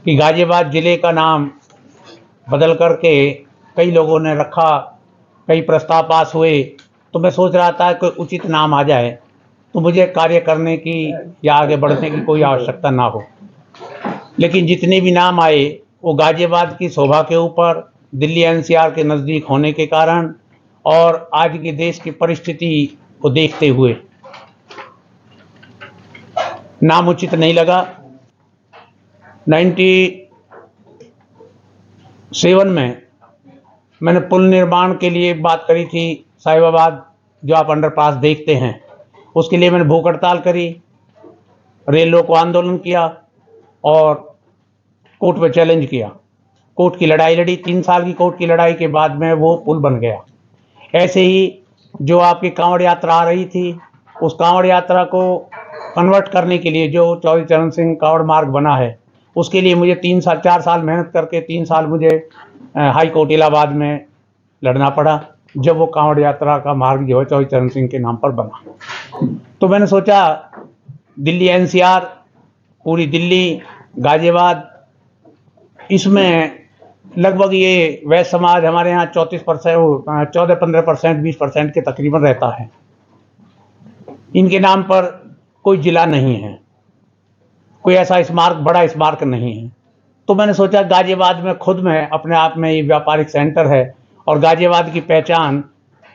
कि गाजियाबाद ज़िले का नाम बदल करके कई लोगों ने रखा, कई प्रस्ताव पास हुए, तो मैं सोच रहा था कोई उचित नाम आ जाए तो मुझे कार्य करने की या आगे बढ़ने की कोई आवश्यकता ना हो। लेकिन जितने भी नाम आए वो गाजियाबाद की शोभा के ऊपर, दिल्ली एनसीआर के नज़दीक होने के कारण और आज के देश की परिस्थिति को देखते हुए नाम उचित नहीं लगा। 97 में मैंने पुल निर्माण के लिए बात करी थी, साहिबाबाद जो आप अंडरपास देखते हैं, उसके लिए मैंने भूख हड़ताल करी, रेलों को आंदोलन किया और कोर्ट में चैलेंज किया। कोर्ट की लड़ाई लड़ी, 3 साल की कोर्ट की लड़ाई के बाद में वो पुल बन गया। ऐसे ही जो आपकी कांवड़ यात्रा आ रही थी, उस कांवड़ यात्रा को कन्वर्ट करने के लिए जो चौधरी चरण सिंह कांवड़ मार्ग बना है, उसके लिए मुझे 4 साल मेहनत करके 3 साल मुझे हाई कोर्ट इलाहाबाद में लड़ना पड़ा, जब वो कांवड़ यात्रा का मार्ग जो है चौधरी चरण सिंह के नाम पर बना। तो मैंने सोचा दिल्ली एनसीआर, पूरी दिल्ली, गाजियाबाद, इसमें लगभग ये वैश्य समाज हमारे यहाँ 14-15%, 20% के तकरीबन रहता है। इनके नाम पर कोई जिला नहीं है, कोई ऐसा स्मारक, बड़ा स्मारक नहीं है। तो मैंने सोचा गाजियाबाद में खुद में अपने आप में ये व्यापारिक सेंटर है और गाजियाबाद की पहचान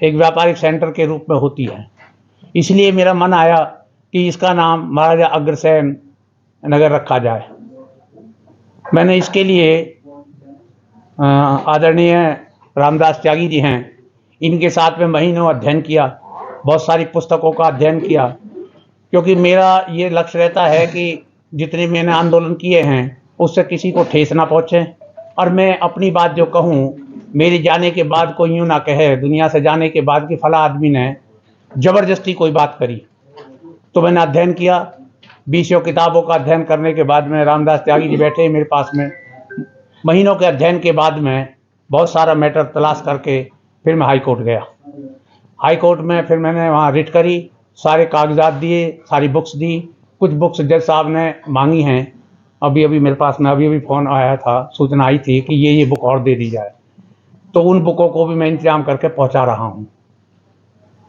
एक व्यापारिक सेंटर के रूप में होती है। इसलिए मेरा मन आया कि इसका नाम महाराजा अग्रसेन नगर रखा जाए। मैंने इसके लिए आदरणीय रामदास त्यागी जी हैं, इनके साथ में महीनों अध्ययन किया, बहुत सारी पुस्तकों का अध्ययन किया, क्योंकि मेरा ये लक्ष्य रहता है कि जितने मैंने आंदोलन किए हैं उससे किसी को ठेस ना पहुँचे और मैं अपनी बात जो कहूँ मेरे जाने के बाद कोई यूँ ना कहे दुनिया से जाने के बाद कि फला आदमी ने ज़बरदस्ती कोई बात करी। तो मैंने अध्ययन किया, 20 किताबों का अध्ययन करने के बाद में रामदास त्यागी जी बैठे मेरे पास में, महीनों के अध्ययन के बाद में बहुत सारा मैटर तलाश करके फिर मैं हाई कोर्ट गया। हाई कोर्ट में फिर मैंने वहाँ रिट करी, सारे कागजात दिए, सारी बुक्स दी। कुछ बुक्स जज साहब ने मांगी हैं, अभी मेरे पास में अभी फ़ोन आया था, सूचना आई थी कि ये बुक और दे दी जाए, तो उन बुकों को भी मैं इंतजाम करके पहुँचा रहा हूँ।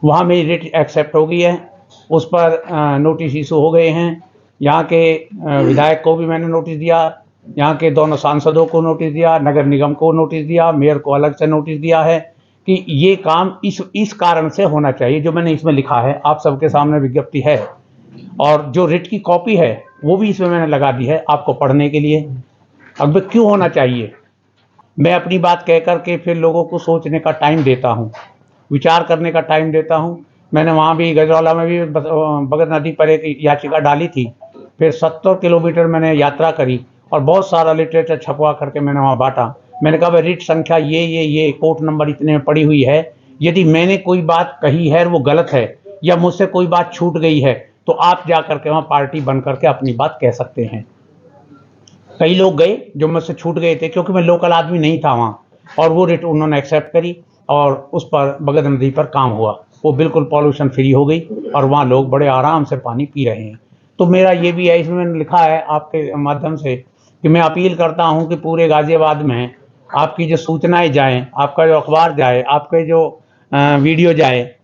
वहाँ मेरी रिट एक्सेप्ट हो गई है, उस पर नोटिस इशू हो गए हैं। यहाँ के विधायक को भी मैंने नोटिस दिया, यहाँ के दोनों सांसदों को नोटिस दिया, नगर निगम को नोटिस दिया, मेयर को अलग से नोटिस दिया है कि ये काम इस कारण से होना चाहिए। जो मैंने इसमें लिखा है आप सबके सामने विज्ञप्ति है, और जो रिट की कॉपी है वो भी इसमें मैंने लगा दी है आपको पढ़ने के लिए। अब क्यों होना चाहिए, मैं अपनी बात कह कर के फिर लोगों को सोचने का टाइम देता हूँ, विचार करने का टाइम देता हूँ। मैंने वहाँ भी गजरौला में भी भगत नदी पर एक याचिका डाली थी, फिर 70 किलोमीटर मैंने यात्रा करी और बहुत सारा लिटरेचर छपवा करके मैंने वहाँ बांटा। मैंने कहा भाई रिट संख्या ये कोर्ट नंबर इतने में पड़ी हुई है, यदि मैंने कोई बात कही है वो गलत है या मुझसे कोई बात छूट गई है तो आप जा करके वहाँ पार्टी बन करके अपनी बात कह सकते हैं। कई लोग गए जो मुझसे छूट गए थे, क्योंकि मैं लोकल आदमी नहीं था वहाँ, और वो रिट उन्होंने एक्सेप्ट करी और उस पर भगत नदी पर काम हुआ, वो बिल्कुल पॉल्यूशन फ्री हो गई और वहाँ लोग बड़े आराम से पानी पी रहे हैं। तो मेरा ये भी है, इसमें मैंने लिखा है आपके माध्यम से कि मैं अपील करता हूँ कि पूरे गाजियाबाद में आपकी जो सूचनाएं जाएं, आपका जो अखबार जाए, आपके जो वीडियो जाए,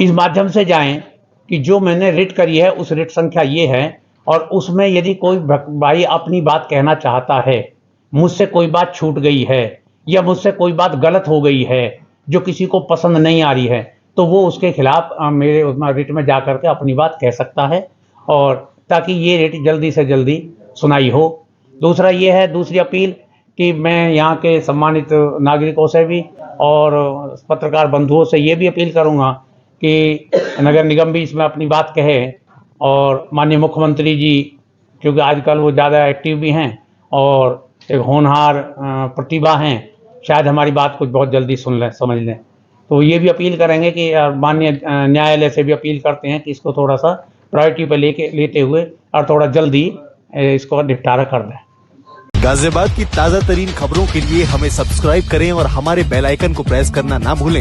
इस माध्यम से जाएं कि जो मैंने रिट करी है उस रिट संख्या ये है, और उसमें यदि कोई भाई अपनी बात कहना चाहता है, मुझसे कोई बात छूट गई है या मुझसे कोई बात गलत हो गई है जो किसी को पसंद नहीं आ रही है, तो वो उसके खिलाफ मेरे उस रिट में जा करके अपनी बात कह सकता है, और ताकि ये रिट जल्दी से जल्दी सुनाई हो। दूसरा ये है, दूसरी अपील कि मैं यहाँ के सम्मानित नागरिकों से भी और पत्रकार बंधुओं से ये भी अपील करूँगा कि नगर निगम भी इसमें अपनी बात कहे, और माननीय मुख्यमंत्री जी क्योंकि आजकल वो ज़्यादा एक्टिव भी हैं और एक होनहार प्रतिभा हैं, शायद हमारी बात कुछ बहुत जल्दी सुन लें, समझ लें। तो ये भी अपील करेंगे कि माननीय न्यायालय से भी अपील करते हैं कि इसको थोड़ा सा प्रायोरिटी पर लेते हुए और थोड़ा जल्दी इसको निपटारा कर दें। गाजियाबाद की ताजा तरीन खबरों के लिए हमें सब्सक्राइब करें और हमारे बेल आइकन को प्रेस करना ना भूलें।